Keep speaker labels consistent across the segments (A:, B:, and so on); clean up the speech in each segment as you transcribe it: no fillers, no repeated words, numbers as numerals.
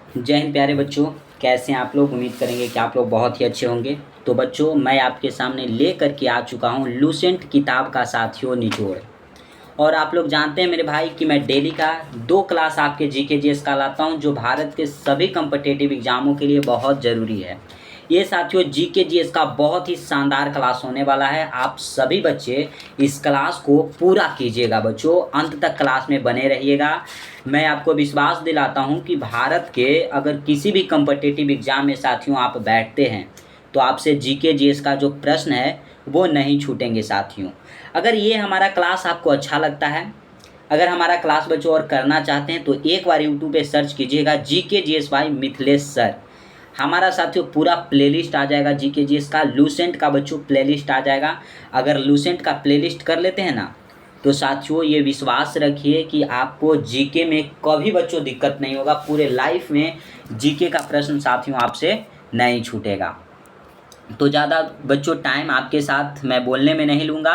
A: जय हिंद प्यारे बच्चों। कैसे हैं आप लोग? उम्मीद करेंगे कि आप लोग बहुत ही अच्छे होंगे। तो बच्चों, मैं आपके सामने ले करके आ चुका हूँ लूसेंट किताब का साथियों निचोड़। और आप लोग जानते हैं मेरे भाई कि मैं डेली का 2 क्लास आपके जीके जीएस का लाता हूं, जो भारत के सभी कॉम्पिटिटिव एग्जामों के लिए बहुत ज़रूरी है। ये साथियों जीके जीएस का बहुत ही शानदार क्लास होने वाला है। आप सभी बच्चे इस क्लास को पूरा कीजिएगा बच्चों, अंत तक क्लास में बने रहिएगा। मैं आपको विश्वास दिलाता हूं कि भारत के अगर किसी भी कॉम्पिटिटिव एग्जाम में साथियों आप बैठते हैं तो आपसे जीके जीएस का जो प्रश्न है वो नहीं छूटेंगे साथियों। अगर ये हमारा क्लास आपको अच्छा लगता है, अगर हमारा क्लास बच्चों और करना चाहते हैं, तो एक बार यूट्यूब पे सर्च कीजिएगा GK GS bye Mithilesh sir. हमारा साथियों पूरा प्लेलिस्ट आ जाएगा जीके जीएस का, लूसेंट का बच्चों प्लेलिस्ट आ जाएगा। अगर लूसेंट का प्लेलिस्ट कर लेते हैं ना, तो साथियों ये विश्वास रखिए कि आपको जीके में कभी बच्चों दिक्कत नहीं होगा। पूरे लाइफ में जीके का प्रश्न साथियों आपसे नहीं छूटेगा। तो ज़्यादा बच्चों टाइम आपके साथ मैं बोलने में नहीं लूँगा।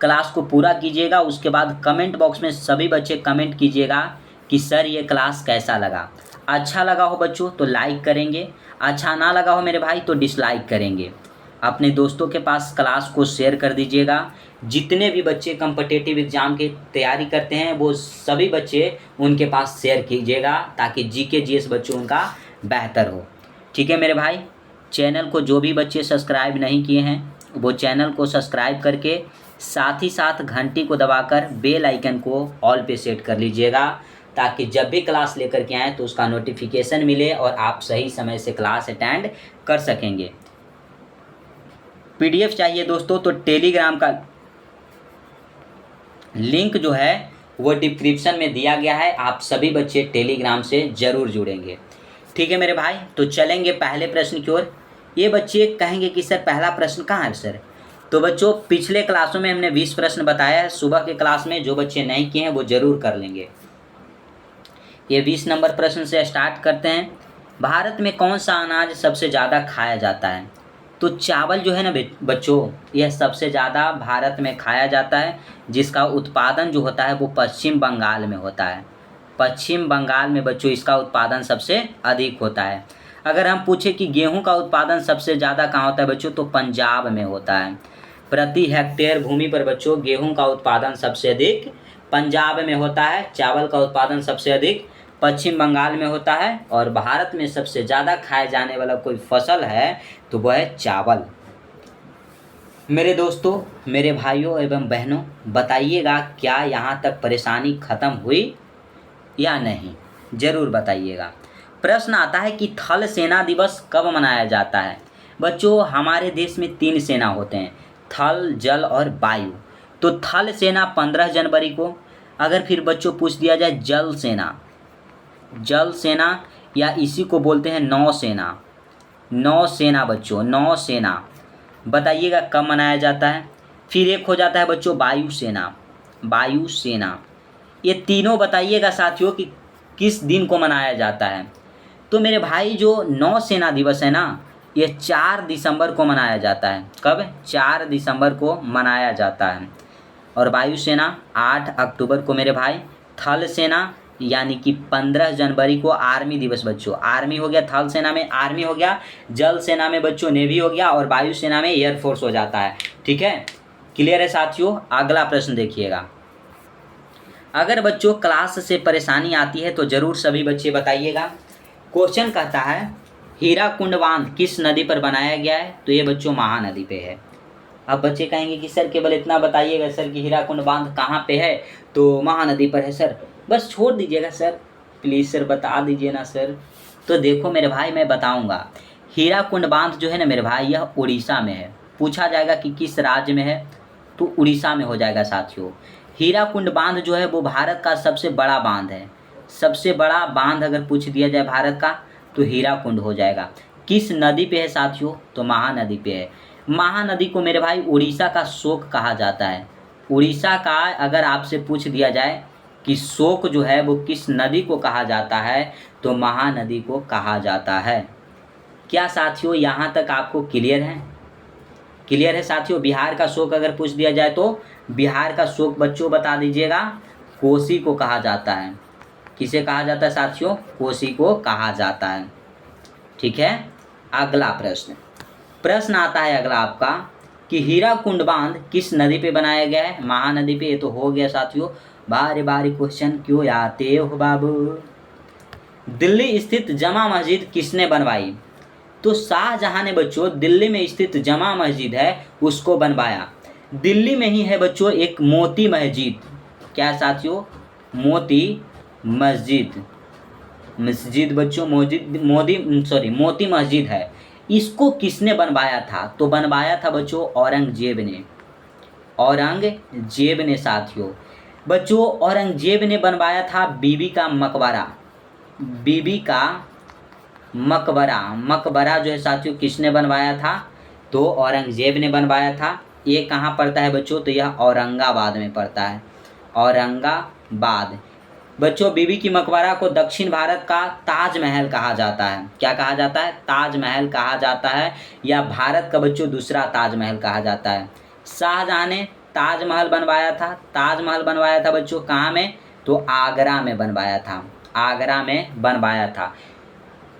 A: क्लास को पूरा कीजिएगा, उसके बाद कमेंट बॉक्स में सभी बच्चे कमेंट कीजिएगा कि सर ये क्लास कैसा लगा। अच्छा लगा हो बच्चों तो लाइक करेंगे, अच्छा ना लगा हो मेरे भाई तो डिसलाइक करेंगे। अपने दोस्तों के पास क्लास को शेयर कर दीजिएगा। जितने भी बच्चे कॉम्पिटिटिव एग्ज़ाम की तैयारी करते हैं वो सभी बच्चे उनके पास शेयर कीजिएगा, ताकि जीके जीएस बच्चों उनका बेहतर हो। ठीक है मेरे भाई। चैनल को जो भी बच्चे सब्सक्राइब नहीं किए हैं वो चैनल को सब्सक्राइब करके साथ ही साथ घंटी को दबाकर बेल आइकन को ऑल पे सेट कर लीजिएगा, ताकि जब भी क्लास लेकर के आएँ तो उसका नोटिफिकेशन मिले और आप सही समय से क्लास अटेंड कर सकेंगे। पीडीएफ चाहिए दोस्तों तो टेलीग्राम का लिंक जो है वो डिस्क्रिप्शन में दिया गया है। आप सभी बच्चे टेलीग्राम से ज़रूर जुड़ेंगे। ठीक है मेरे भाई, तो चलेंगे पहले प्रश्न की ओर। ये बच्चे कहेंगे कि सर पहला प्रश्न कहाँ है सर? तो बच्चों पिछले क्लासों में हमने 20 प्रश्न बताया है। सुबह के क्लास में जो बच्चे नहीं किए हैं वो ज़रूर कर लेंगे। ये 20 नंबर प्रश्न से स्टार्ट करते हैं। भारत में कौन सा अनाज सबसे ज़्यादा खाया जाता है? तो चावल जो है ना बच्चों, यह सबसे ज़्यादा भारत में खाया जाता है, जिसका उत्पादन जो होता है वो पश्चिम बंगाल में होता है। पश्चिम बंगाल में बच्चों इसका उत्पादन सबसे अधिक होता है। अगर हम पूछें कि गेहूं का उत्पादन सबसे ज़्यादा कहाँ होता है बच्चों, तो पंजाब में होता है। प्रति हेक्टेयर भूमि पर बच्चों गेहूं का उत्पादन सबसे अधिक पंजाब में होता है। चावल का उत्पादन सबसे अधिक पश्चिम बंगाल में होता है। और भारत में सबसे ज़्यादा खाए जाने वाला कोई फसल है तो वह है चावल। मेरे दोस्तों, मेरे भाइयों एवं बहनों, बताइएगा क्या यहाँ तक परेशानी ख़त्म हुई या नहीं? ज़रूर बताइएगा। प्रश्न आता है कि थल सेना दिवस कब मनाया जाता है? बच्चों हमारे देश में 3 सेना होते हैं, थल, जल और वायु। तो थल सेना 15 जनवरी को। अगर फिर बच्चों पूछ दिया जाए जल सेना, जल सेना या इसी को बोलते हैं नौसेना, नौसेना बच्चों, नौसेना, बताइएगा कब मनाया जाता है? फिर एक हो जाता है बच्चों वायुसेना, वायुसेना। ये तीनों बताइएगा साथियों कि किस दिन को मनाया जाता है। तो मेरे भाई जो नौसेना दिवस है ना, ये 4 दिसंबर को मनाया जाता है। कब? 4 दिसंबर को मनाया जाता है। और वायुसेना 8 अक्टूबर को मेरे भाई। थल सेना यानी कि 15 जनवरी को आर्मी दिवस बच्चों। आर्मी हो गया, थल सेना में आर्मी हो गया, जल सेना में बच्चों नेवी हो गया, और वायुसेना में एयरफोर्स हो जाता है। ठीक है, क्लियर है साथियों? अगला प्रश्न देखिएगा। अगर बच्चों क्लास से परेशानी आती है तो ज़रूर सभी बच्चे बताइएगा। क्वेश्चन कहता है हीराकुंड बांध किस नदी पर बनाया गया है? तो ये बच्चों महानदी पे है। अब बच्चे कहेंगे कि सर केवल इतना बताइएगा सर कि हीराकुंड बांध कहाँ पे है? तो महानदी पर है सर। बस छोड़ दीजिएगा सर, प्लीज़ सर बता दीजिए ना सर। तो देखो मेरे भाई मैं बताऊँगा। हीराकुंड बांध जो है ना मेरे भाई, यह उड़ीसा में है। पूछा जाएगा कि किस राज्य में है, तो उड़ीसा में हो जाएगा साथियों। हीराकुंड बांध जो है वो भारत का सबसे बड़ा बांध है। सबसे बड़ा बांध अगर पूछ दिया जाए भारत का तो हीराकुंड हो जाएगा। किस नदी पे है साथियों? तो महानदी पे है। महानदी को मेरे भाई उड़ीसा का शोक कहा जाता है। उड़ीसा का अगर आपसे पूछ दिया जाए कि शोक जो है वो किस नदी को कहा जाता है, तो महानदी को कहा जाता है। क्या साथियों यहाँ तक आपको क्लियर है? क्लियर है साथियों? बिहार का शोक अगर पूछ दिया जाए तो बिहार का शोक बच्चों बता दीजिएगा, कोसी को कहा जाता है। किसे कहा जाता है साथियों? कोसी को कहा जाता है। ठीक है, अगला प्रश्न आता है अगला आपका कि हीराकुंड बांध किस नदी पे बनाया गया है? महानदी पे। ये तो हो गया साथियों। बारी बारी क्वेश्चन क्यों आते हो बाबू? दिल्ली स्थित जमा मस्जिद किसने बनवाई? तो शाहजहां ने बच्चों दिल्ली में स्थित जमा मस्जिद है उसको बनवाया। दिल्ली में ही है बच्चों एक मोती मस्जिद। क्या साथियों? मोती मस्जिद। मस्जिद बच्चों मोती मस्जिद है। इसको किसने बनवाया था? तो बनवाया था बच्चों औरंगजेब ने। औरंगजेब ने साथियों। बच्चों औरंगजेब ने बनवाया था बीबी का मकबरा। बीबी का मकबरा जो है साथियों किसने बनवाया था? तो औरंगजेब ने बनवाया था। ये कहाँ पड़ता है बच्चों? तो यह औरंगाबाद में पड़ता है। औरंगाबाद। बच्चों बीबी की मकबरा को दक्षिण भारत का ताजमहल कहा जाता है। क्या कहा जाता है? ताजमहल कहा जाता है, या भारत का बच्चों दूसरा ताजमहल कहा जाता है। शाहजहां ने ताजमहल बनवाया था। ताजमहल बनवाया था बच्चों कहाँ में? तो आगरा में बनवाया था। आगरा में बनवाया था।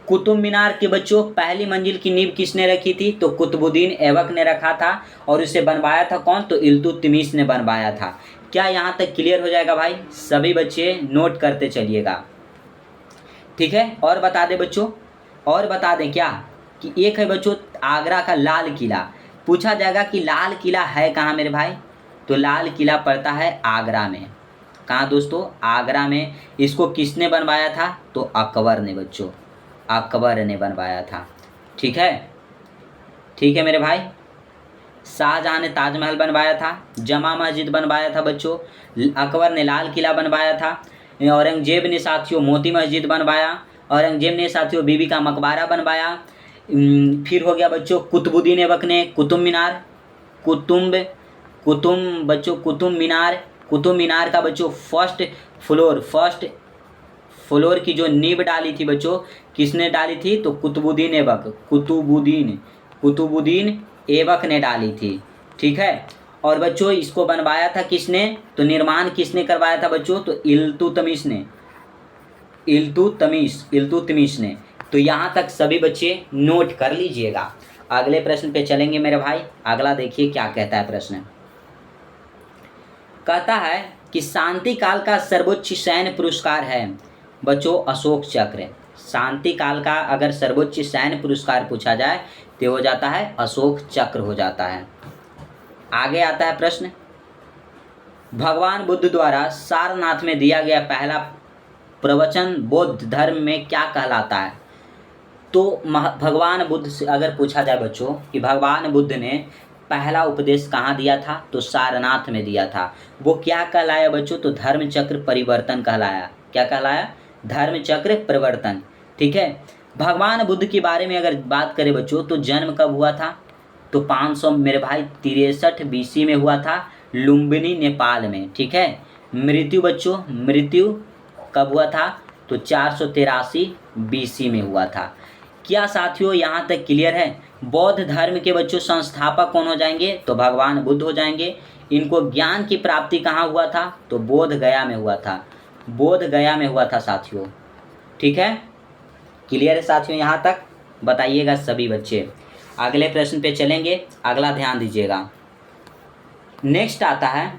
A: कुतुब मीनार के बच्चों पहली मंजिल की नींव किसने रखी थी? तो कुतुबुद्दीन ऐबक ने रखा था। और उसे बनवाया था कौन? तो इल्तुतमिश ने बनवाया था। क्या यहाँ तक क्लियर हो जाएगा भाई? सभी बच्चे नोट करते चलिएगा। ठीक है, और बता दें बच्चों, और बता दें क्या कि एक है बच्चों आगरा का लाल किला। पूछा जाएगा कि लाल किला है कहाँ मेरे भाई? तो लाल किला पड़ता है आगरा में। कहाँ दोस्तों? आगरा में। इसको किसने बनवाया था? तो अकबर ने बच्चों, अकबर ने बनवाया था। ठीक है, ठीक है मेरे भाई। शाहजहां ने ताजमहल बनवाया था, जमा मस्जिद बनवाया था बच्चों, अकबर ने लाल किला बनवाया था, औरंगजेब ने साथियों मोती मस्जिद बनवाया, औरंगजेब ने साथियों बीबी का मकबरा बनवाया। फिर हो गया बच्चों कुतुबुद्दीन ऐबक ने कुतुब मीनार, कुतुब मीनार का बच्चों फर्स्ट फ्लोर की जो नींव डाली थी बच्चों किसने डाली थी? तो कुतुबुद्दीन ऐबक ने डाली थी। ठीक है, और बच्चों इसको बनवाया था किसने? तो निर्माण किसने करवाया था बच्चों? तो इल्तुतमिश ने। तो यहाँ तक सभी बच्चे नोट कर लीजिएगा। अगले प्रश्न पे चलेंगे मेरे भाई। अगला देखिए क्या कहता है प्रश्न। कहता है कि शांति काल का सर्वोच्च सैन्य पुरस्कार है बच्चों अशोक चक्र। शांति काल का अगर सर्वोच्च सैन्य पुरस्कार पूछा जाए तो हो जाता है अशोक चक्र हो जाता है। आगे आता है प्रश्न, भगवान बुद्ध द्वारा सारनाथ में दिया गया पहला प्रवचन बौद्ध धर्म में क्या कहलाता है? तो भगवान बुद्ध से अगर पूछा जाए बच्चों कि भगवान बुद्ध ने पहला उपदेश कहाँ दिया था? तो सारनाथ में दिया था। वो क्या कहलाया बच्चों? तो धर्म चक्र परिवर्तन कहलाया। क्या कहलाया? धर्म चक्र परिवर्तन। ठीक है, भगवान बुद्ध के बारे में अगर बात करें बच्चों तो जन्म कब हुआ था? तो 500 मेरे भाई 63 BC में हुआ था लुम्बिनी नेपाल में। ठीक है, मृत्यु बच्चों मृत्यु कब हुआ था? तो 483 BC में हुआ था। क्या साथियों यहाँ तक क्लियर है? बौद्ध धर्म के बच्चों संस्थापक कौन हो जाएंगे? तो भगवान बुद्ध हो जाएंगे। इनको ज्ञान की प्राप्ति कहाँ हुआ था? तो बोध गया में हुआ था। बोध गया में हुआ था साथियों। ठीक है, क्लियर है साथियों? यहाँ तक बताइएगा सभी बच्चे। अगले प्रश्न पे चलेंगे, अगला ध्यान दीजिएगा। नेक्स्ट आता है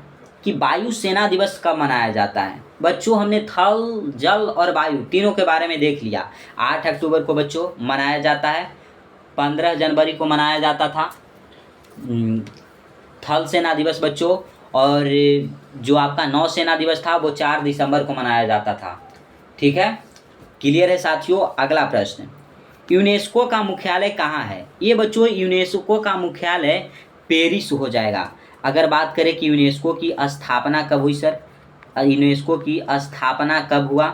A: कि वायु सेना दिवस कब मनाया जाता है? बच्चों हमने थल, जल और वायु तीनों के बारे में देख लिया। 8 अक्टूबर को बच्चों मनाया जाता है, 15 जनवरी को मनाया जाता था थल सेना दिवस बच्चों, और जो आपका नौ सेना दिवस था वो 4 दिसंबर को मनाया जाता था। ठीक है, क्लियर है साथियों? अगला प्रश्न, यूनेस्को का मुख्यालय कहाँ है? ये बच्चों यूनेस्को का मुख्यालय पेरिस हो जाएगा। अगर बात करें कि यूनेस्को की स्थापना कब हुई सर, यूनेस्को की स्थापना कब हुआ?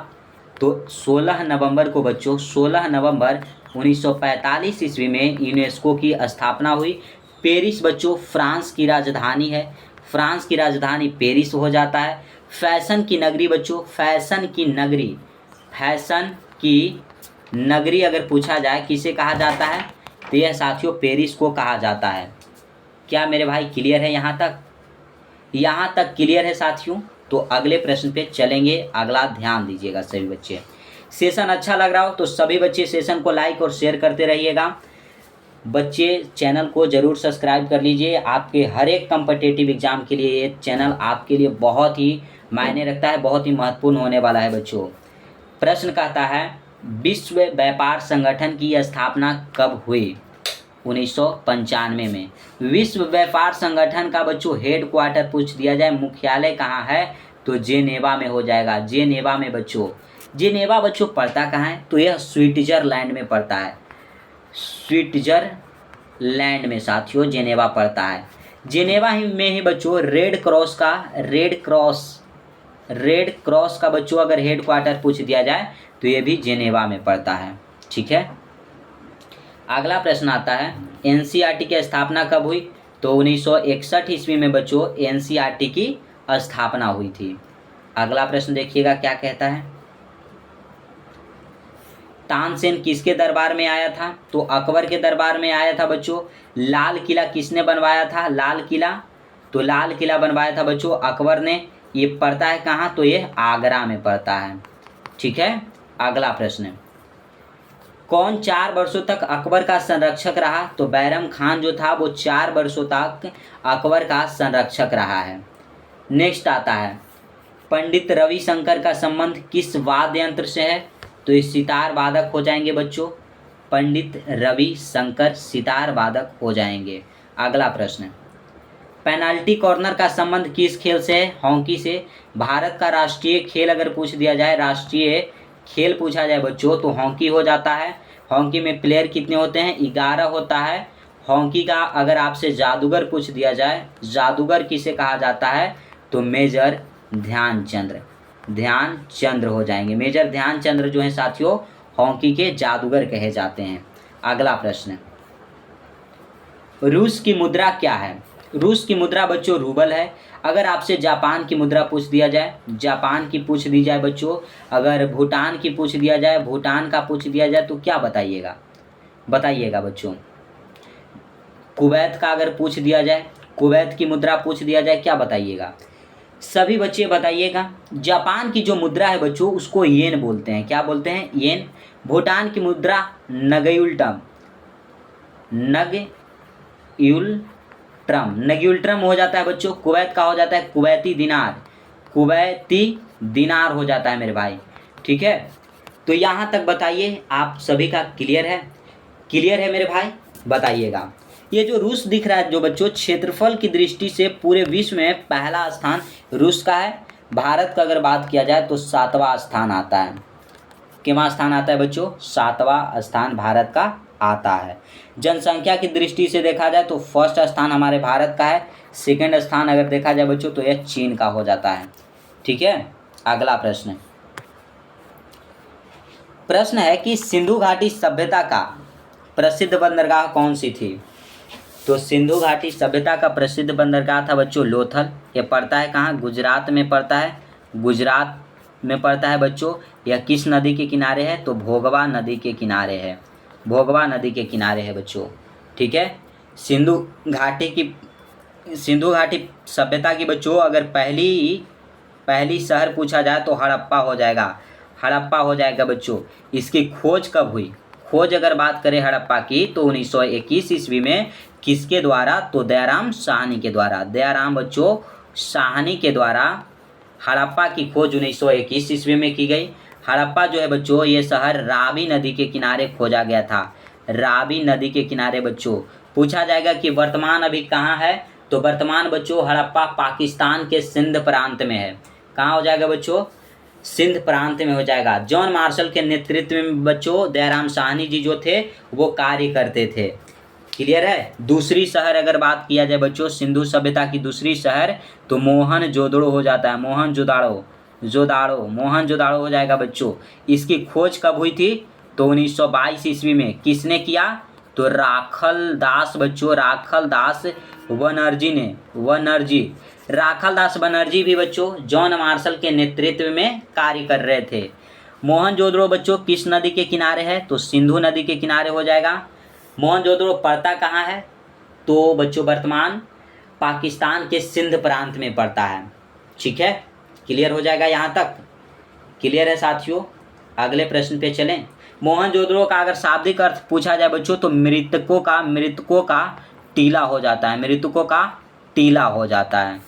A: तो 16 नवंबर को बच्चों 16 नवंबर 1945 ईस्वी में यूनेस्को की स्थापना हुई। पेरिस बच्चों फ्रांस की राजधानी है, फ्रांस की राजधानी पेरिस हो जाता है। फैशन की नगरी बच्चों, फैशन की नगरी अगर पूछा जाए किसे कहा जाता है? तो यह साथियों पेरिस को कहा जाता है। क्या मेरे भाई क्लियर है यहाँ तक? यहाँ तक क्लियर है साथियों? तो अगले प्रश्न पे चलेंगे। अगला ध्यान दीजिएगा सभी बच्चे। सेशन अच्छा लग रहा हो तो सभी बच्चे सेशन को लाइक और शेयर करते रहिएगा। बच्चे चैनल को ज़रूर सब्सक्राइब कर लीजिए। आपके हर एक कम्पिटिटिव एग्जाम के लिए ये चैनल आपके लिए बहुत ही मायने रखता है, बहुत ही महत्वपूर्ण होने वाला है बच्चों। प्रश्न कहता है विश्व व्यापार संगठन की स्थापना कब हुई? 1995 में। विश्व व्यापार संगठन का बच्चों हेड क्वार्टर पूछ दिया जाए, मुख्यालय कहाँ है, तो जेनेवा में हो जाएगा। जेनेवा में बच्चों। जेनेवा बच्चों पड़ता कहाँ है? तो यह स्विट्जरलैंड में पड़ता है। स्विट्जरलैंड में साथियों जेनेवा पड़ता है। जेनेवा ही में ही बच्चों रेड क्रॉस का बच्चों अगर हेड क्वार्टर पूछ दिया जाए तो ये भी जेनेवा में पड़ता है। ठीक है। अगला प्रश्न आता है एनसीईआरटी की स्थापना कब हुई? तो 1961 ईस्वी में बच्चों एनसीईआरटी की स्थापना हुई थी। अगला प्रश्न देखिएगा क्या कहता है। तानसेन किसके दरबार में आया था? तो अकबर के दरबार में आया था बच्चों। लाल किला किसने बनवाया था? लाल किला, तो लाल किला बनवाया था बच्चों अकबर ने। ये पड़ता है कहाँ? तो ये आगरा में पड़ता है। ठीक है। अगला प्रश्न, कौन 4 वर्षों तक अकबर का संरक्षक रहा? तो बैरम खान जो था वो 4 वर्षों तक अकबर का संरक्षक रहा है। नेक्स्ट आता है पंडित रविशंकर का संबंध किस वाद्य यंत्र से है? तो ये सितार वादक हो जाएंगे बच्चों। पंडित रविशंकर सितार वादक हो जाएंगे। अगला प्रश्न, पेनाल्टी कॉर्नर का संबंध किस खेल से है? हॉकी से। भारत का राष्ट्रीय खेल अगर पूछ दिया जाए, राष्ट्रीय खेल पूछा जाए बच्चों, तो हॉकी हो जाता है। हॉकी में प्लेयर कितने होते हैं? 11 होता है। हॉकी का अगर आपसे जादूगर पूछ दिया जाए, जादूगर किसे कहा जाता है? तो मेजर ध्यानचंद्र हो जाएंगे। मेजर ध्यानचंद्र जो है साथियों हॉकी के जादूगर कहे जाते हैं। अगला प्रश्न, रूस की मुद्रा क्या है? रूस की मुद्रा बच्चों रूबल है। अगर आपसे जापान की मुद्रा पूछ दिया जाए, जापान की पूछ दी जाए बच्चों, अगर भूटान की पूछ दिया जाए, भूटान का पूछ दिया जाए, तो क्या बताइएगा बच्चों। कुवैत का अगर पूछ दिया जाए, कुवैत की मुद्रा पूछ दिया जाए, क्या बताइएगा? सभी बच्चे बताइएगा। जापान की जो मुद्रा है बच्चों उसको येन बोलते हैं। क्या बोलते हैं? येन। भूटान की मुद्रा नगयुल्ट्रम हो जाता है बच्चों। कुवैत का हो जाता है कुवैती दिनार हो जाता है मेरे भाई। ठीक है। तो यहाँ तक बताइए आप सभी का क्लियर है मेरे भाई? बताइएगा। ये जो रूस दिख रहा है जो बच्चों क्षेत्रफल की दृष्टि से पूरे विश्व में पहला स्थान रूस का है। भारत का अगर बात किया जाए तो 7वां स्थान आता है। कितना स्थान आता है बच्चों? 7वां स्थान भारत का आता है। जनसंख्या की दृष्टि से देखा जाए तो फर्स्ट स्थान हमारे भारत का है। सेकंड स्थान अगर देखा जाए बच्चों तो यह चीन का हो जाता है। ठीक है। अगला प्रश्न है कि सिंधु घाटी सभ्यता का प्रसिद्ध बंदरगाह कौन सी थी? तो सिंधु घाटी सभ्यता का प्रसिद्ध बंदरगाह था बच्चों लोथल। ये पड़ता है कहाँ? गुजरात में पड़ता है बच्चों। यह किस नदी के किनारे है? तो भोगवा नदी के किनारे है बच्चों। ठीक है। सिंधु घाटी सभ्यता की बच्चों अगर पहली शहर पूछा जाए तो हड़प्पा हो जाएगा बच्चों। इसकी खोज कब हुई? खोज अगर बात करें हड़प्पा की तो 1921 ईस्वी में। किसके द्वारा? तो दयाराम साहनी के द्वारा हड़प्पा की खोज 1921 ईस्वी में की गई। हड़प्पा जो है बच्चों ये शहर रावी नदी के किनारे खोजा गया था। रावी नदी के किनारे बच्चों। पूछा जाएगा कि वर्तमान अभी कहाँ है? तो वर्तमान बच्चों हड़प्पा पाकिस्तान के सिंध प्रांत में है। कहाँ हो जाएगा बच्चों? सिंध प्रांत में हो जाएगा। जॉन मार्शल के नेतृत्व में बच्चों दयाराम साहनी जी जो थे वो कार्य करते थे। क्लियर है। दूसरी शहर अगर बात किया जाए बच्चों सिंधु सभ्यता की दूसरी शहर तो मोहनजोदड़ो हो जाता है। मोहनजोदाड़ो हो जाएगा बच्चों। इसकी खोज कब हुई थी? तो 1922 ईस्वी में। किसने किया? तो राखल दास बनर्जी भी बच्चों जॉन मार्शल के नेतृत्व में कार्य कर रहे थे। मोहनजोदड़ो बच्चों किस नदी के किनारे है? तो सिंधु नदी के किनारे हो जाएगा। मोहनजोदड़ो पड़ता कहाँ है? तो बच्चों वर्तमान पाकिस्तान के सिंध प्रांत में पड़ता है। ठीक है। क्लियर हो जाएगा यहाँ तक? क्लियर है साथियों? अगले प्रश्न पे चलें। मोहनजोदड़ो का अगर शाब्दिक अर्थ पूछा जाए बच्चों तो मृतकों का टीला हो जाता है, मृतकों का टीला हो जाता है।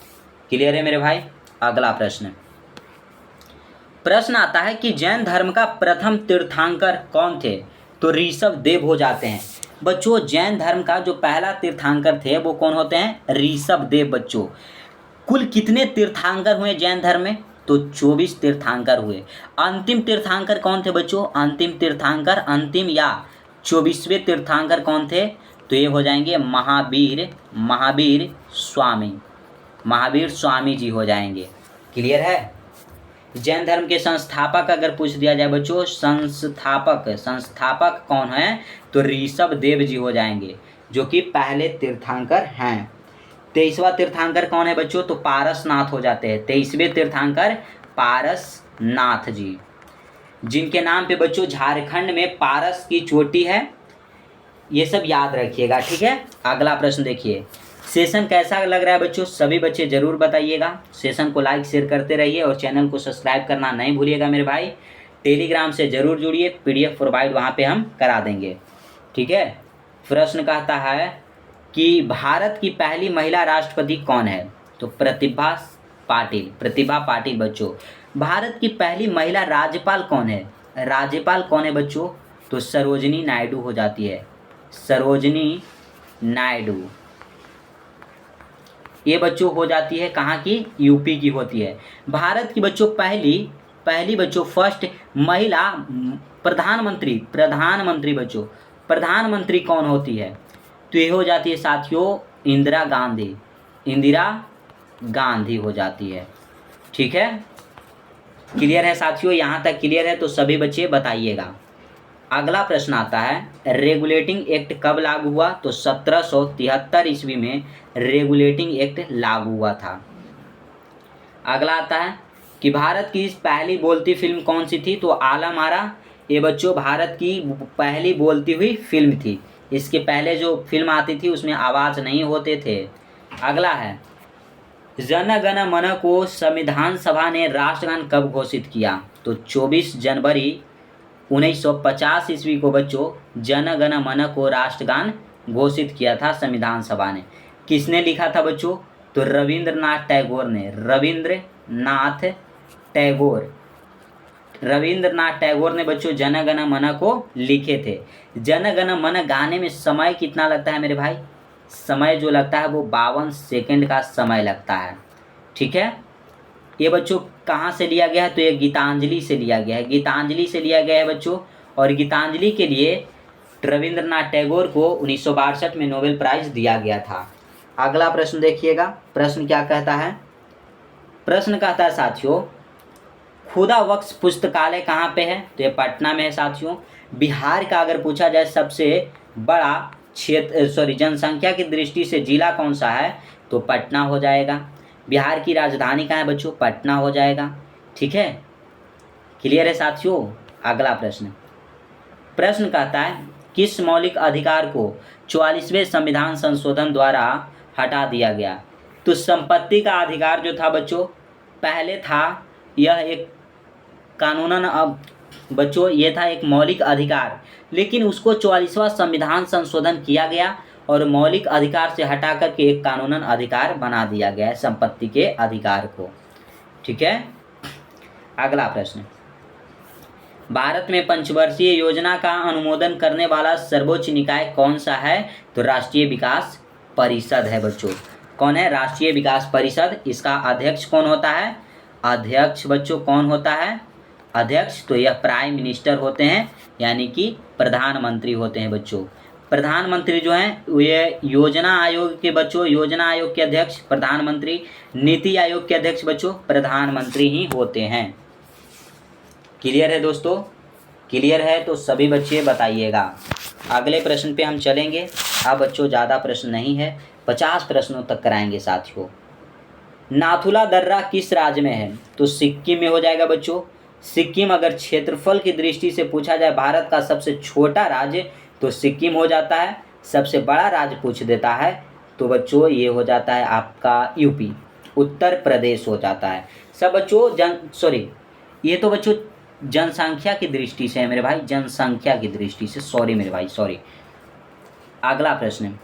A: क्लियर है मेरे भाई? अगला प्रश्न आता है कि जैन धर्म का प्रथम तीर्थंकर कौन थे? तो ऋषभ देव हो जाते हैं बच्चों। जैन धर्म का जो पहला तीर्थंकर थे वो कौन होते हैं? ऋषभ देव बच्चों। कुल कितने तीर्थंकर हुए जैन धर्म में? तो 24 तीर्थंकर हुए। अंतिम तीर्थंकर कौन थे बच्चों? अंतिम तीर्थंकर, अंतिम या 24वें तीर्थंकर कौन थे? तो ये हो जाएंगे महावीर स्वामी जी हो जाएंगे। क्लियर है? जैन धर्म के संस्थापक अगर पूछ दिया जाए बच्चों, संस्थापक कौन है? तो ऋषभ देव जी हो जाएंगे, जो कि पहले तीर्थंकर हैं। 23वां तीर्थंकर कौन है बच्चों? तो पारसनाथ हो जाते हैं। 23वें तीर्थंकर पारसनाथ जी, जिनके नाम पे बच्चों झारखंड में पारस की चोटी है। ये सब याद रखिएगा, ठीक है? अगला प्रश्न देखिए। सेशन कैसा लग रहा है बच्चों? सभी बच्चे ज़रूर बताइएगा। सेशन को लाइक शेयर करते रहिए और चैनल को सब्सक्राइब करना नहीं भूलिएगा मेरे भाई। टेलीग्राम से ज़रूर जुड़िए, PDF प्रोवाइड वहाँ पे हम करा देंगे, ठीक है? प्रश्न कहता है कि भारत की पहली महिला राष्ट्रपति कौन है? तो प्रतिभा पाटिल बच्चों। भारत की पहली महिला राज्यपाल कौन है? राज्यपाल कौन है बच्चों? तो सरोजिनी नायडू हो जाती है, सरोजिनी नायडू। ये बच्चों हो जाती है कहाँ की? यूपी की होती है। भारत की बच्चों पहली बच्चों फर्स्ट महिला प्रधानमंत्री बच्चों, प्रधानमंत्री कौन होती है? तो ये हो जाती है साथियों इंदिरा गांधी हो जाती है, ठीक है? क्लियर है साथियों? यहाँ तक क्लियर है तो सभी बच्चे बताइएगा। अगला प्रश्न आता है, रेगुलेटिंग एक्ट कब लागू हुआ? तो 1773 ईस्वी में रेगुलेटिंग एक्ट लागू हुआ था। अगला आता है कि भारत की पहली बोलती फिल्म कौन सी थी? तो आलम आरा। ये बच्चों भारत की पहली बोलती हुई फिल्म थी। इसके पहले जो फिल्म आती थी उसमें आवाज़ नहीं होते थे। अगला है, जन गण मन को संविधान सभा ने राष्ट्रगान कब घोषित किया? तो 24 जनवरी 1950 ईस्वी को बच्चों जन गण मन को राष्ट्रगान घोषित किया था संविधान सभा ने। किसने लिखा था बच्चों? तो रविंद्रनाथ टैगोर ने बच्चों जन गण मन को लिखे थे। जन गण मन गाने में समय कितना लगता है मेरे भाई? समय जो लगता है वो 52 सेकंड का समय लगता है, ठीक है? ये बच्चों कहाँ से लिया गया है? तो ये गीतांजलि से लिया गया है, बच्चों। और गीतांजलि के लिए रविंद्रनाथ टैगोर को 1962 में नोबेल प्राइज़ दिया गया था। अगला प्रश्न देखिएगा। प्रश्न क्या कहता है? प्रश्न कहता है साथियों, खुदा बख्श पुस्तकालय कहाँ पे है? तो ये पटना में है साथियों। बिहार का अगर पूछा जाए सबसे बड़ा जनसंख्या की दृष्टि से जिला कौन सा है? तो पटना हो जाएगा। बिहार की राजधानी कहाँ है बच्चों? पटना हो जाएगा, ठीक है? क्लियर है साथियों? अगला प्रश्न कहता है, किस मौलिक अधिकार को 44वें संविधान संशोधन द्वारा हटा दिया गया? तो संपत्ति का अधिकार जो था बच्चों पहले था, यह एक कानूनन अब बच्चों ये था एक मौलिक अधिकार, लेकिन उसको 44वां संविधान संशोधन किया गया और मौलिक अधिकार से हटा करके एक कानूनन अधिकार बना दिया गया है संपत्ति के अधिकार को, ठीक है? अगला प्रश्न, भारत में पंचवर्षीय योजना का अनुमोदन करने वाला सर्वोच्च निकाय कौन सा है? तो राष्ट्रीय विकास परिषद है बच्चों। कौन है? राष्ट्रीय विकास परिषद। इसका अध्यक्ष कौन होता है? अध्यक्ष बच्चों कौन होता है? अध्यक्ष तो यह प्राइम मिनिस्टर होते हैं, यानी कि प्रधानमंत्री होते हैं बच्चों। प्रधानमंत्री जो हैं ये योजना आयोग के बच्चों, योजना आयोग के अध्यक्ष प्रधानमंत्री, नीति आयोग के अध्यक्ष बच्चों प्रधानमंत्री ही होते हैं। क्लियर है दोस्तों? क्लियर है तो सभी बच्चे बताइएगा। अगले प्रश्न पे हम चलेंगे। अब बच्चों ज़्यादा प्रश्न नहीं है, 50 प्रश्नों तक कराएंगे साथियों। नाथुला दर्रा किस राज्य में है? तो सिक्किम में हो जाएगा बच्चों। सिक्किम अगर क्षेत्रफल की दृष्टि से पूछा जाए भारत का सबसे छोटा राज्य तो सिक्किम हो जाता है। सबसे बड़ा राज्य पूछ देता है तो बच्चों ये हो जाता है आपका यूपी, उत्तर प्रदेश हो जाता है। सब बच्चों ये तो बच्चों जनसंख्या की दृष्टि से है मेरे भाई, जनसंख्या की दृष्टि से, सॉरी मेरे भाई सॉरी। अगला प्रश्न,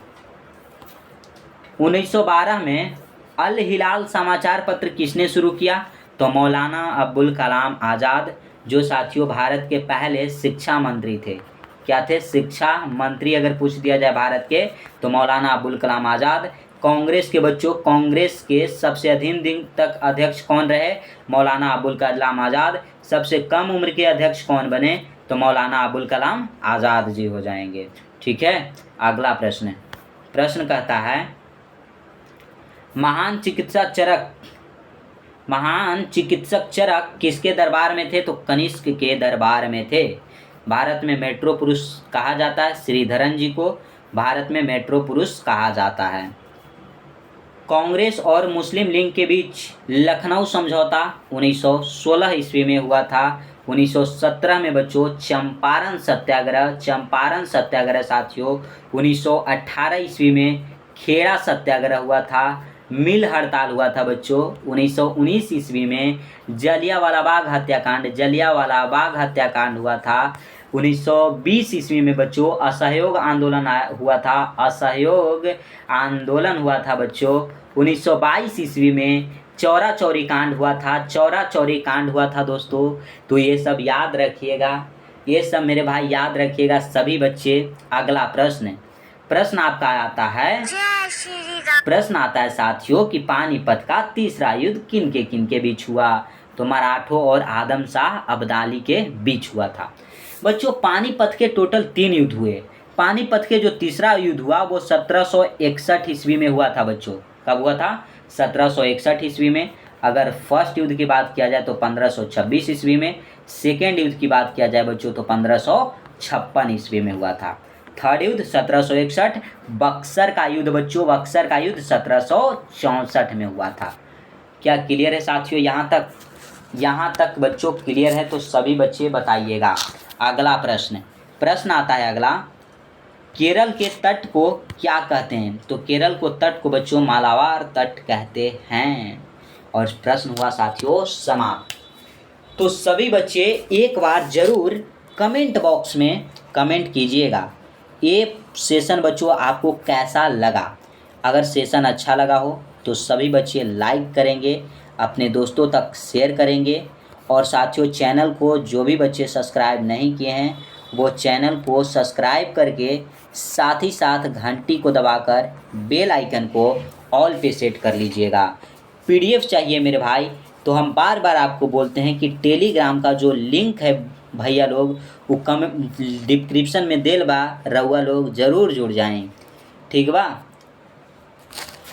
A: 1912 में अल हिलाल समाचार पत्र किसने शुरू किया? तो मौलाना अबुल कलाम आज़ाद, जो साथियों भारत के पहले शिक्षा मंत्री थे। क्या थे? शिक्षा मंत्री अगर पूछ दिया जाए भारत के तो मौलाना अबुल कलाम आज़ाद। कांग्रेस के बच्चों, कांग्रेस के सबसे अधिक दिन तक अध्यक्ष कौन रहे? मौलाना अबुल कलाम आज़ाद। सबसे कम उम्र के अध्यक्ष कौन बने? तो मौलाना अबुल कलाम आज़ाद जी हो जाएंगे। ठीक है, अगला प्रश्न, प्रश्न कहता है महान चिकित्सक चरक किसके दरबार में थे? तो कनिष्क के दरबार में थे। भारत में मेट्रो पुरुष कहा जाता है श्रीधरन जी को, भारत में मेट्रो पुरुष कहा जाता है। कांग्रेस और मुस्लिम लीग के बीच लखनऊ समझौता 1916 ईस्वी में हुआ था। 1917 में बच्चों चंपारण सत्याग्रह साथियों। 1918 ईस्वी में खेड़ा सत्याग्रह हुआ था। मिल हड़ताल हुआ था बच्चों 1919 ईस्वी में। जलियांवाला बाग हत्याकांड हुआ था 1920 ईस्वी में बच्चों। असहयोग आंदोलन हुआ था बच्चों 1922 ईस्वी में। चौरा चौरी कांड हुआ था दोस्तों। तो ये सब याद रखिएगा, ये सब मेरे भाई याद रखिएगा सभी बच्चे। अगला प्रश्न आपका आता है, प्रश्न आता है साथियों कि पानीपत का तीसरा युद्ध किन के बीच हुआ? तो मराठों और आदम शाह अब्दाली के बीच हुआ था। बच्चों पानीपत के टोटल 3 युद्ध हुए। पानीपत के जो तीसरा युद्ध हुआ वो 1761 ईस्वी में हुआ था बच्चों। कब हुआ था? 1761 ईस्वी में। अगर फर्स्ट युद्ध की बात किया जाए तो 1526 ईस्वी में। सेकेंड युद्ध की बात किया जाए बच्चों तो 1556 ईस्वी में हुआ था। थर्ड युद्ध 1761। बक्सर का युद्ध बच्चों, बक्सर का युद्ध 1764 में हुआ था। क्या क्लियर है साथियों? यहाँ तक बच्चों क्लियर है तो सभी बच्चे बताइएगा। अगला प्रश्न आता है अगला, केरल के तट को क्या कहते हैं? तो केरल को तट को बच्चों मालाबार तट कहते हैं। और प्रश्न हुआ साथियों समाप्त। तो सभी बच्चे एक बार ज़रूर कमेंट बॉक्स में कमेंट कीजिएगा ये सेशन बच्चों आपको कैसा लगा। अगर सेशन अच्छा लगा हो तो सभी बच्चे लाइक करेंगे, अपने दोस्तों तक शेयर करेंगे। और साथियों चैनल को जो भी बच्चे सब्सक्राइब नहीं किए हैं वो चैनल को सब्सक्राइब करके साथ ही साथ घंटी को दबाकर बेल आइकन को ऑल पे सेट कर लीजिएगा। पीडीएफ चाहिए मेरे भाई तो हम बार बार आपको बोलते हैं कि टेलीग्राम का जो लिंक है भैया लोग वो डिस्क्रिप्शन में देल बा, रउआ लोग ज़रूर जुड़ जाएं। ठीक बा?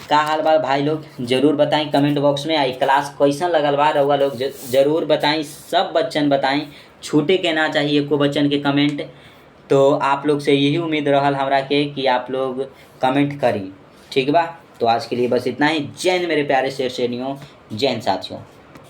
A: का हाल बा भाई लोग ज़रूर बताएं कमेंट बॉक्स में। आई क्लास कैसन लगल बा रउआ लोग ज़रूर बताएं, सब बच्चन बताएं, छूटे के ना चाहिए को बच्चन के कमेंट। तो आप लोग से यही उम्मीद रहल हमरा के कि आप लोग कमेंट करी। ठीक बा? तो आज के लिए बस इतना ही। जय हिंद मेरे प्यारे शेर शेरनियों, जय हिंद साथियों।